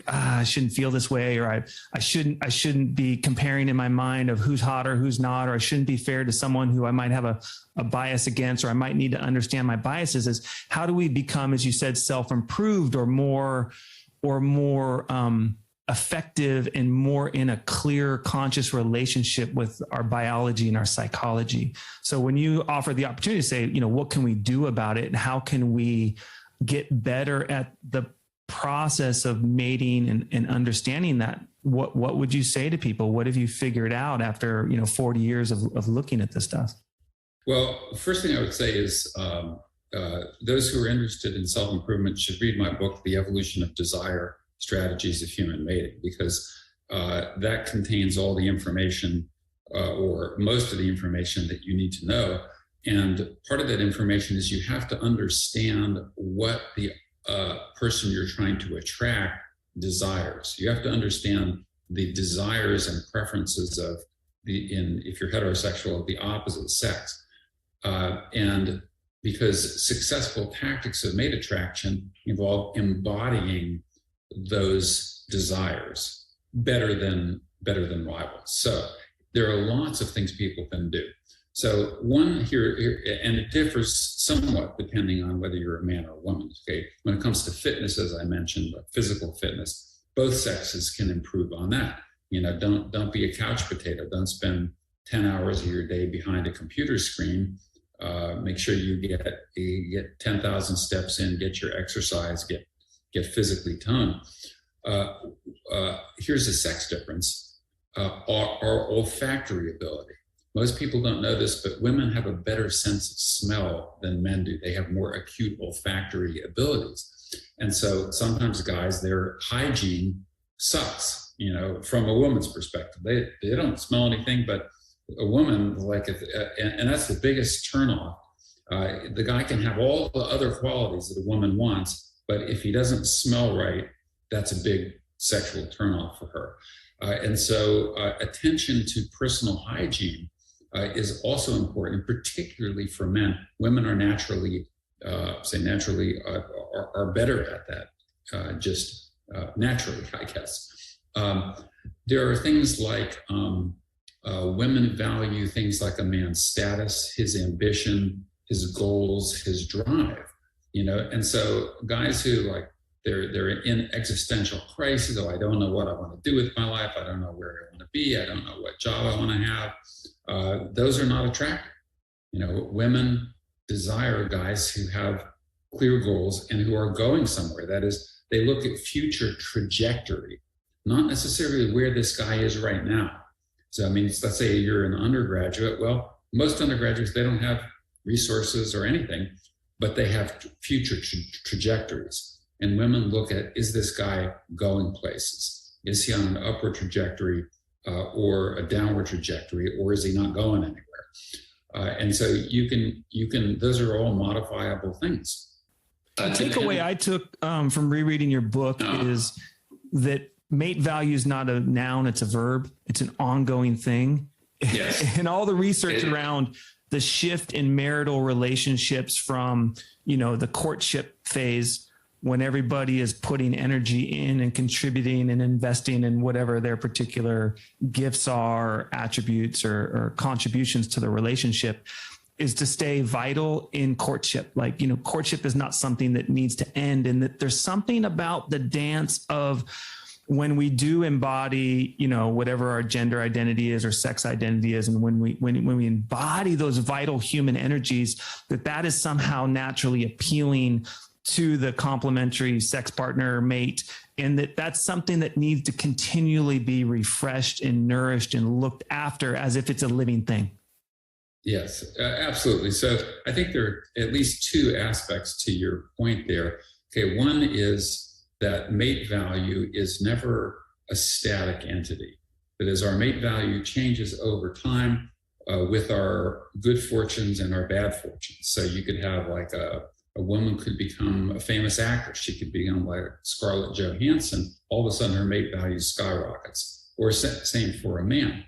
I shouldn't feel this way, or I shouldn't be comparing in my mind of who's hot or who's not, or I shouldn't be fair to someone who I might have a bias against, or I might need to understand my biases. Is how do we become, as you said, self-improved or more effective and more in a clear, conscious relationship with our biology and our psychology? So when you offer the opportunity to say, what can we do about it, and how can we get better at the process of mating and understanding that, what would you say to people? What have you figured out after 40 years of looking at this stuff? Well, the first thing I would say is those who are interested in self-improvement should read my book, The Evolution of Desire: Strategies of Human Mating, because that contains all the information or most of the information that you need to know. And part of that information is you have to understand what the person you're trying to attract desires. You have to understand the desires and preferences of if you're heterosexual, of the opposite sex. And because successful tactics of mate attraction involve embodying those desires better than rivals. So there are lots of things people can do. So one here, and it differs somewhat depending on whether you're a man or a woman. Okay, when it comes to fitness, as I mentioned, like physical fitness, both sexes can improve on that. You know, don't be a couch potato. Don't spend 10 hours of your day behind a computer screen. Make sure you get 10,000 steps in, get your exercise, get physically toned. Here's a sex difference: our olfactory ability. Most people don't know this, but women have a better sense of smell than men do. They have more acute olfactory abilities. And so sometimes guys, their hygiene sucks, you know, from a woman's perspective. They don't smell anything, but a woman, and that's the biggest turnoff. The guy can have all the other qualities that a woman wants, but if he doesn't smell right, that's a big sexual turnoff for her. And so attention to personal hygiene is also important, particularly for men. Women are naturally are better at that, just naturally, I guess. There are things like women value things like a man's status, his ambition, his goals, his drive, you know. And so guys who they're in existential crisis. Oh, I don't know what I want to do with my life. I don't know where I want to be. I don't know what job I want to have. Those are not attractive. You know, women desire guys who have clear goals and who are going somewhere. That is, they look at future trajectory, not necessarily where this guy is right now. So, I mean, let's say you're an undergraduate. Well, most undergraduates, they don't have resources or anything, but they have future trajectories. And women look at, is this guy going places? Is he on an upward trajectory or a downward trajectory, or is he not going anywhere? And so you can, those are all modifiable things. The takeaway I took from rereading your book is that mate value is not a noun, it's a verb. It's an ongoing thing. Yes. And all the research around the shift in marital relationships from, you know, the courtship phase, when everybody is putting energy in and contributing and investing in whatever their particular gifts are, attributes or contributions to the relationship, is to stay vital in courtship. Like, you know, courtship is not something that needs to end, and that there's something about the dance of when we do embody, you know, whatever our gender identity is or sex identity is, and when we embody those vital human energies, that is somehow naturally appealing to the complementary sex partner, mate, and that's something that needs to continually be refreshed and nourished and looked after as if it's a living thing. Yes, absolutely. So I think there are at least two aspects to your point there. Okay, one is that mate value is never a static entity. That is, our mate value changes over time with our good fortunes and our bad fortunes. So you could have like a woman could become a famous actress. She could become like Scarlett Johansson. All of a sudden, her mate value skyrockets. Or same for a man.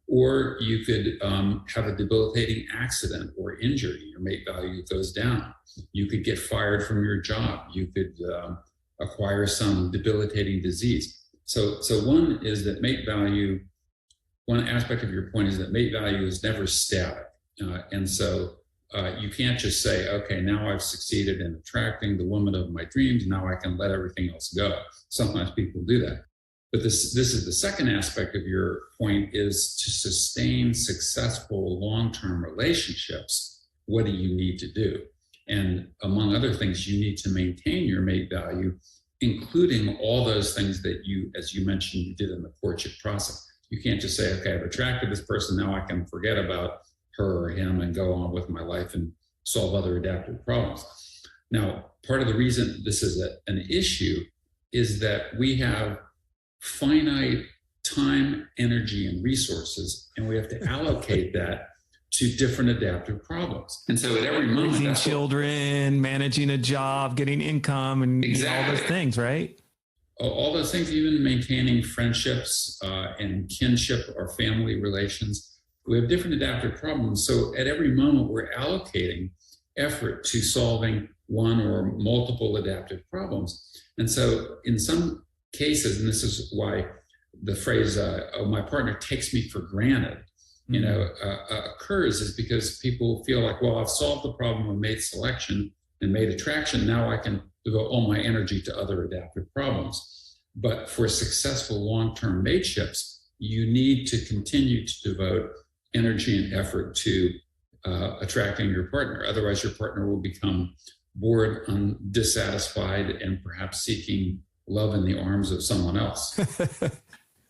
Or you could have a debilitating accident or injury. Your mate value goes down. You could get fired from your job. You could acquire some debilitating disease. So one is that mate value, one aspect of your point is that mate value is never static. And so you can't just say, okay, now I've succeeded in attracting the woman of my dreams. Now I can let everything else go. Sometimes people do that. But this is the second aspect of your point, is to sustain successful long-term relationships. What do you need to do? And among other things, you need to maintain your mate value, including all those things that you, as you mentioned, you did in the courtship process. You can't just say, okay, I've attracted this person, now I can forget about her or him and go on with my life and solve other adaptive problems. Now, part of the reason this is an issue is that we have finite time, energy, and resources, and we have to allocate that to different adaptive problems. And so at every moment, raising children, managing a job, getting income, and all those things, right? All those things, even maintaining friendships and kinship or family relations. We have different adaptive problems. So at every moment, we're allocating effort to solving one or multiple adaptive problems. And so in some cases, and this is why the phrase, oh, my partner takes me for granted, occurs, is because people feel like, well, I've solved the problem of mate selection and mate attraction. Now I can devote all my energy to other adaptive problems. But for successful long-term mateships, you need to continue to devote energy and effort to attracting your partner. Otherwise, your partner will become bored, dissatisfied, and perhaps seeking love in the arms of someone else.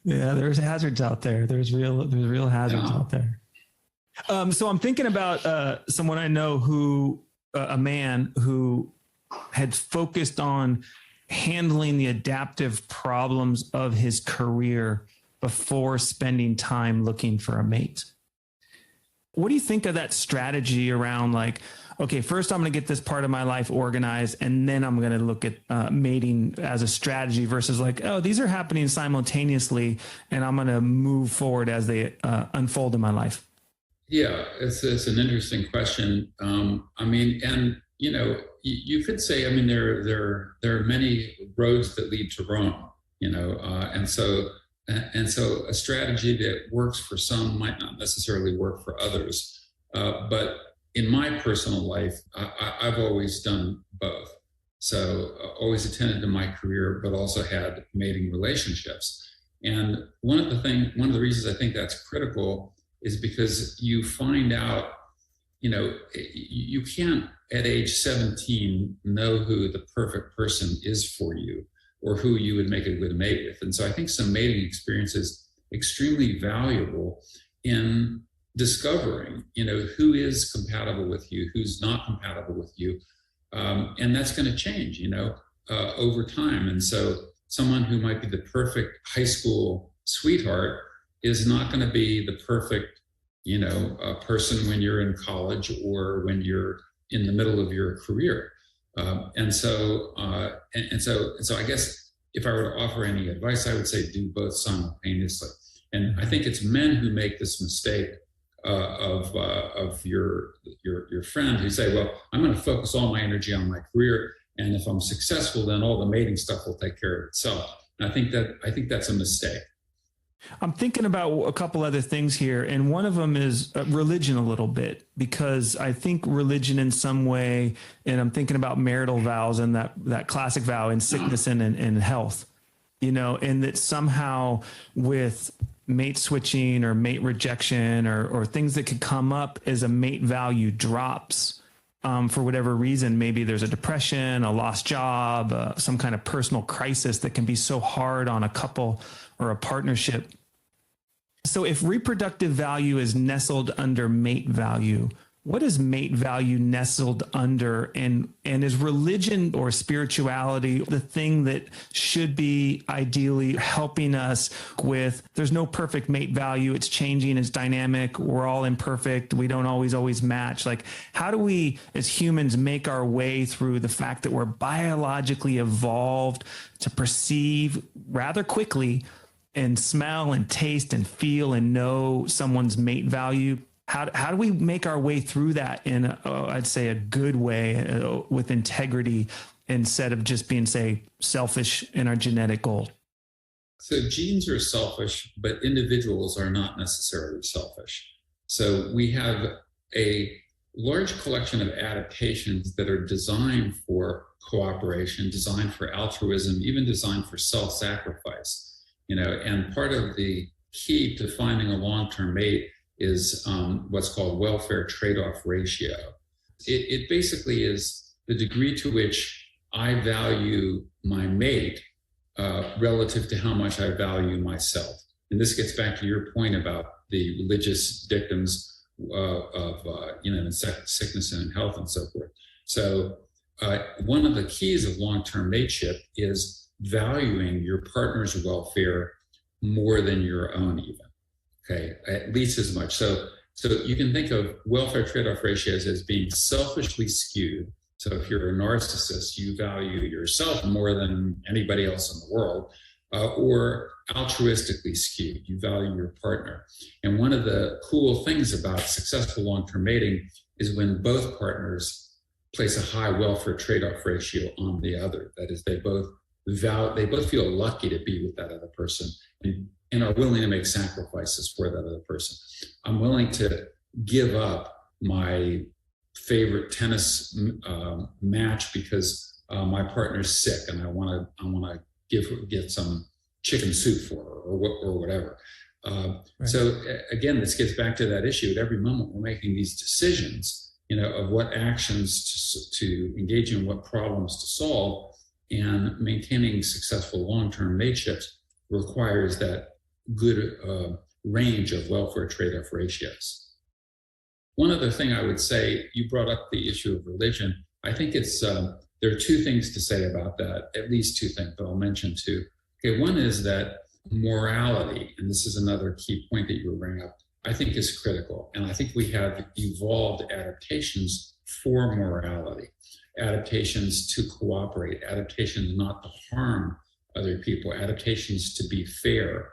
Yeah, there's hazards out there. There's real hazards out there. So I'm thinking about someone I know who, a man who had focused on handling the adaptive problems of his career before spending time looking for a mate. What do you think of that strategy around, like, okay, first I'm going to get this part of my life organized, and then I'm going to look at mating as a strategy, versus like, oh, these are happening simultaneously and I'm going to move forward as they unfold in my life? Yeah, it's an interesting question. You could say, there are many roads that lead to Rome, and so a strategy that works for some might not necessarily work for others. But in my personal life, I've always done both. So always attended to my career, but also had mating relationships. And one of the reasons I think that's critical is because you find out, you can't at age 17 know who the perfect person is for you or who you would make a good mate with. And so I think some mating experience is extremely valuable in discovering, who is compatible with you, who's not compatible with you. And that's going to change, over time. And so someone who might be the perfect high school sweetheart is not going to be the perfect, person when you're in college or when you're in the middle of your career. And so I guess if I were to offer any advice, I would say do both simultaneously. And I think it's men who make this mistake of your friend who say, well, I'm going to focus all my energy on my career, and if I'm successful, then all the mating stuff will take care of itself. And I think that's a mistake. I'm thinking about a couple other things here, and one of them is religion a little bit, because I think religion in some way, and I'm thinking about marital vows and that classic vow in sickness and in health, and that somehow with mate switching or mate rejection or things that could come up as a mate value drops for whatever reason. Maybe there's a depression, a lost job, some kind of personal crisis that can be so hard on a couple or a partnership. So if reproductive value is nestled under mate value, what is mate value nestled under? And is religion or spirituality the thing that should be ideally helping us with, there's no perfect mate value, it's changing, it's dynamic, we're all imperfect, we don't always match. Like, how do we as humans make our way through the fact that we're biologically evolved to perceive rather quickly and smell and taste and feel and know someone's mate value? How do we make our way through that in, I'd say, a good way, with integrity, instead of just being, say, selfish in our genetic goal? So genes are selfish, but individuals are not necessarily selfish. So we have a large collection of adaptations that are designed for cooperation, designed for altruism, even designed for self-sacrifice. And part of the key to finding a long-term mate is what's called welfare trade-off ratio. It basically is the degree to which I value my mate relative to how much I value myself. And this gets back to your point about the religious dictums of sickness and health and so forth. So one of the keys of long-term mateship is valuing your partner's welfare more than your own, even. Okay, at least as much. So you can think of welfare trade-off ratios as being selfishly skewed. So if you're a narcissist, you value yourself more than anybody else in the world, or altruistically skewed, you value your partner. And one of the cool things about successful long-term mating is when both partners place a high welfare trade-off ratio on the other. That is, they both feel lucky to be with that other person and are willing to make sacrifices for that other person. I'm willing to give up my favorite tennis match because my partner's sick and I want to get some chicken soup for her or whatever. Right. So again, this gets back to that issue. At every moment, we're making these decisions, of what actions to engage in, what problems to solve, and maintaining successful long-term mateships requires that good range of welfare trade-off ratios. One other thing I would say, you brought up the issue of religion. I think it's there are two things to say about that, at least two things, but I'll mention two. Okay, one is that morality, and this is another key point that you were bringing up, I think is critical. And I think we have evolved adaptations for morality, adaptations to cooperate, adaptations not to harm other people, adaptations to be fair.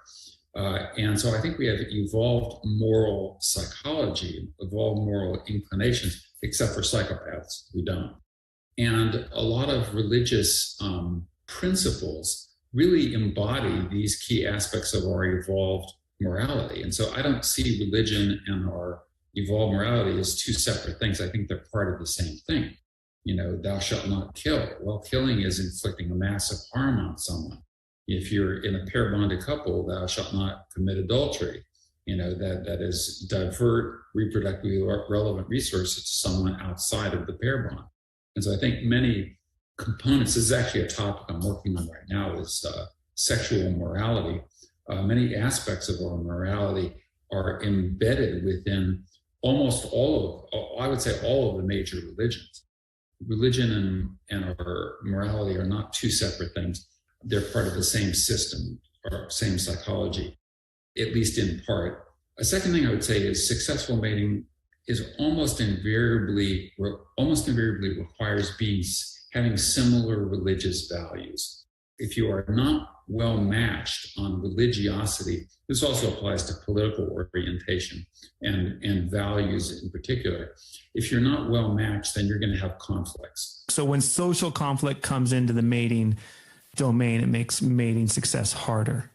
And so I think we have evolved moral psychology, evolved moral inclinations, except for psychopaths who don't. And a lot of religious principles really embody these key aspects of our evolved morality. And so I don't see religion and our evolved morality as two separate things. I think they're part of the same thing. Thou shalt not kill. Well, killing is inflicting a massive harm on someone. If you're in a pair bonded couple, thou shalt not commit adultery. That is divert reproductively relevant resources to someone outside of the pair bond. And so I think many components, this is actually a topic I'm working on right now, is sexual morality. Many aspects of our morality are embedded within almost all of the major religions. Religion and our morality are not two separate things. They're part of the same system or same psychology, at least in part. A second thing I would say is successful mating is almost invariably requires having similar religious values. If you are not well matched on religiosity, this also applies to political orientation and values in particular. If you're not well matched, then you're going to have conflicts. So when social conflict comes into the mating domain, it makes mating success harder.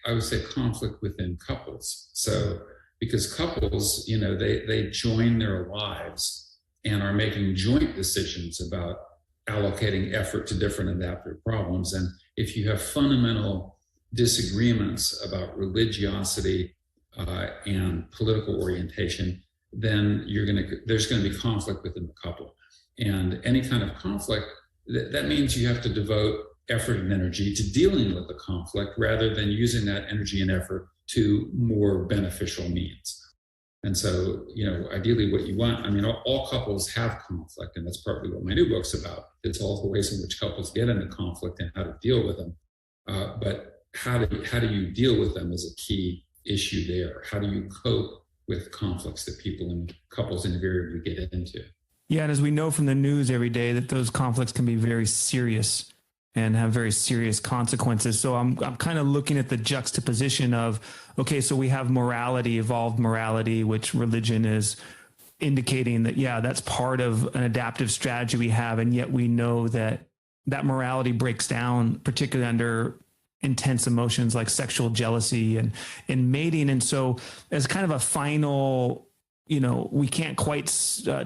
I would say conflict within couples. So because couples, they join their lives and are making joint decisions about allocating effort to different adaptive problems. And if you have fundamental disagreements about religiosity and political orientation, then there's going to be conflict within the couple. And any kind of conflict, that means you have to devote effort and energy to dealing with the conflict rather than using that energy and effort to more beneficial means. And so, ideally what you want, all couples have conflict, and that's partly what my new book's about. It's all the ways in which couples get into conflict and how to deal with them. But how do you deal with them is a key issue there. How do you cope with conflicts that people and couples invariably get into? Yeah, and as we know from the news every day, that those conflicts can be very serious and have very serious consequences. So I'm kind of looking at the juxtaposition of, okay, so we have morality, evolved morality, which religion is indicating that, yeah, that's part of an adaptive strategy we have. And yet we know that morality breaks down, particularly under intense emotions like sexual jealousy and mating. And so as kind of a final, we can't quite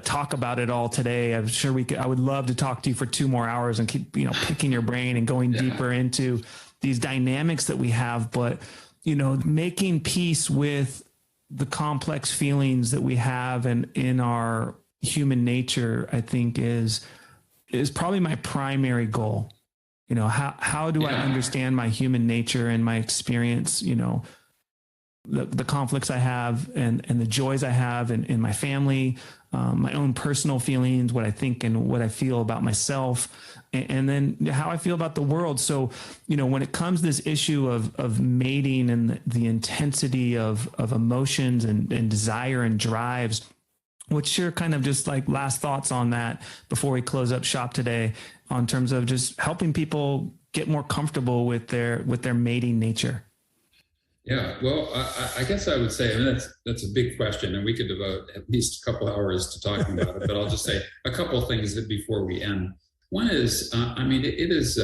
talk about it all today. I'm sure I would love to talk to you for 2 more hours and keep, picking your brain and going deeper into these dynamics that we have. But, making peace with the complex feelings that we have and in our human nature, I think is probably my primary goal. How do I understand my human nature and my experience, the conflicts I have and the joys I have in my family, my own personal feelings, what I think and what I feel about myself, and then how I feel about the world. So, when it comes to this issue of mating and the intensity of emotions and desire and drives, what's your kind of just like last thoughts on that before we close up shop today on terms of just helping people get more comfortable with their mating nature? Yeah, well, I guess I would say, I mean, that's a big question, and we could devote at least a couple hours to talking about it. But I'll just say a couple of things before we end. One is, I mean, it is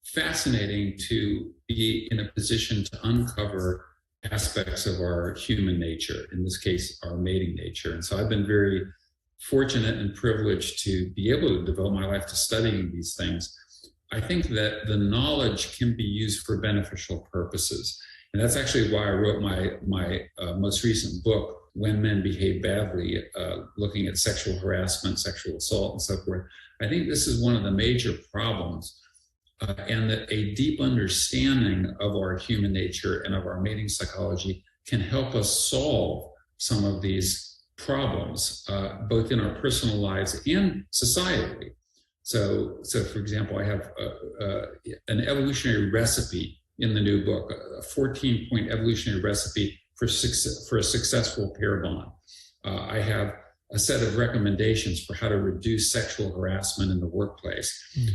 fascinating to be in a position to uncover aspects of our human nature. In this case, our mating nature. And so I've been very fortunate and privileged to be able to devote my life to studying these things. I think that the knowledge can be used for beneficial purposes. And that's actually why I wrote my most recent book, When Men Behave Badly, looking at sexual harassment, sexual assault, and so forth. I think this is one of the major problems, and that a deep understanding of our human nature and of our mating psychology can help us solve some of these problems, both in our personal lives and societally. So for example, I have an evolutionary recipe in the new book, a 14-point evolutionary recipe for a successful pair bond. I have a set of recommendations for how to reduce sexual harassment in the workplace,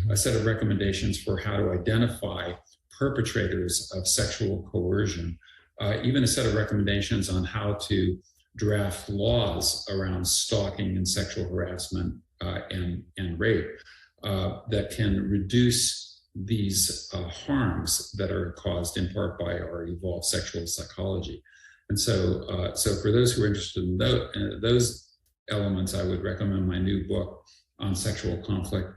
a set of recommendations for how to identify perpetrators of sexual coercion, even a set of recommendations on how to draft laws around stalking and sexual harassment and rape that can reduce these harms that are caused in part by our evolved sexual psychology. And so for those who are interested in those elements, I would recommend my new book on sexual conflict.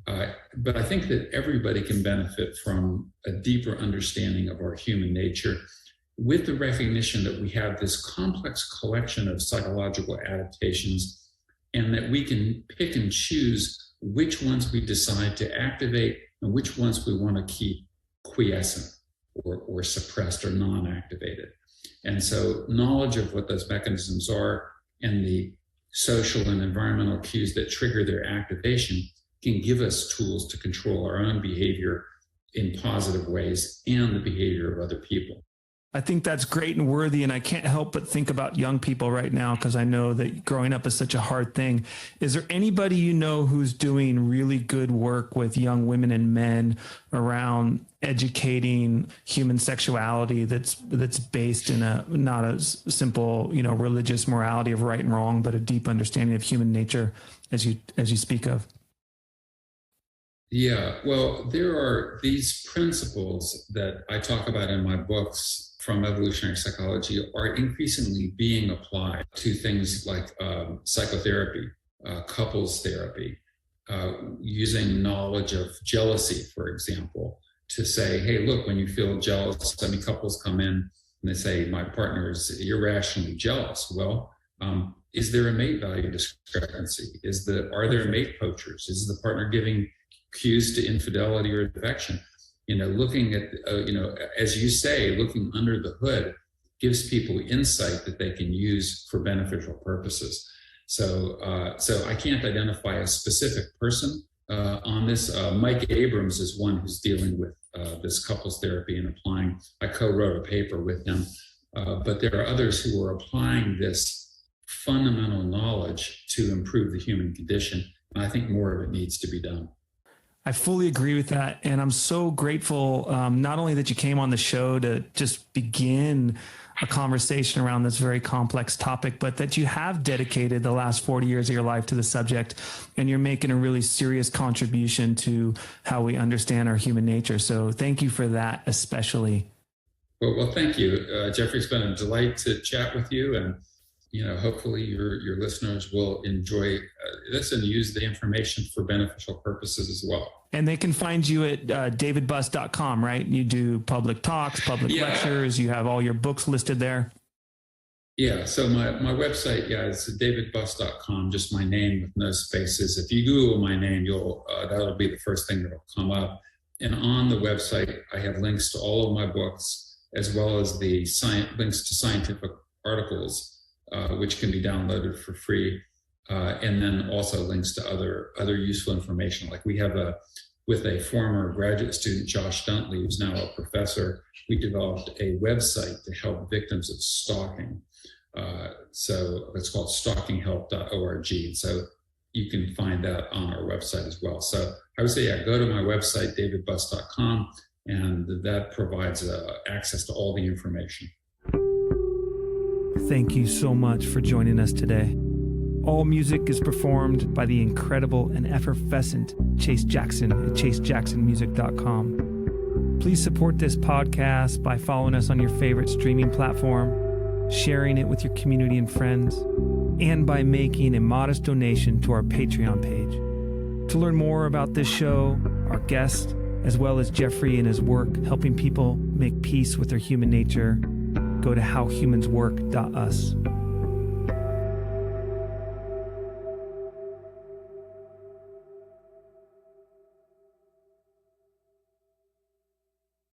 But I think that everybody can benefit from a deeper understanding of our human nature, with the recognition that we have this complex collection of psychological adaptations, and that we can pick and choose which ones we decide to activate and which ones we want to keep quiescent or suppressed or non-activated. And so knowledge of what those mechanisms are and the social and environmental cues that trigger their activation can give us tools to control our own behavior in positive ways and the behavior of other people. I think that's great and worthy. And I can't help but think about young people right now, because I know that growing up is such a hard thing. Is there anybody you know who's doing really good work with young women and men around educating human sexuality that's based in a not a simple, religious morality of right and wrong, but a deep understanding of human nature, as you speak of? Yeah, well, there are these principles that I talk about in my books from evolutionary psychology are increasingly being applied to things like psychotherapy, couples therapy, using knowledge of jealousy, for example, to say, hey, look, when you feel jealous, couples come in and they say, my partner is irrationally jealous. Well, is there a mate value discrepancy? Are there mate poachers? Is the partner giving cues to infidelity or defection? Looking at, as you say, looking under the hood gives people insight that they can use for beneficial purposes. So I can't identify a specific person on this. Mike Abrams is one who's dealing with this couples therapy and applying. I co-wrote a paper with him, but there are others who are applying this fundamental knowledge to improve the human condition. And I think more of it needs to be done. I fully agree with that. And I'm so grateful, not only that you came on the show to just begin a conversation around this very complex topic, but that you have dedicated the last 40 years of your life to the subject, and you're making a really serious contribution to how we understand our human nature. So thank you for that, especially. Well, thank you, Jeffrey. It's been a delight to chat with you, and hopefully your listeners will enjoy this and use the information for beneficial purposes as well. And they can find you at davidbuss.com, right? You do public talks, public lectures. You have all your books listed there. Yeah. So my website, is davidbuss.com, just my name with no spaces. If you Google my name, that'll be the first thing that'll come up. And on the website, I have links to all of my books, as well as the links to scientific articles, which can be downloaded for free, and then also links to other useful information. Like we have with a former graduate student, Josh Duntley, who's now a professor, we developed a website to help victims of stalking. So it's called stalkinghelp.org. So you can find that on our website as well. So I would say, go to my website, davidbuss.com. And that provides access to all the information. Thank you so much for joining us today. All music is performed by the incredible and effervescent Chase Jackson at chasejacksonmusic.com. Please support this podcast by following us on your favorite streaming platform, sharing it with your community and friends, and by making a modest donation to our Patreon page. To learn more about this show, our guest, as well as Jeffrey and his work helping people make peace with their human nature, go to howhumanswork.us.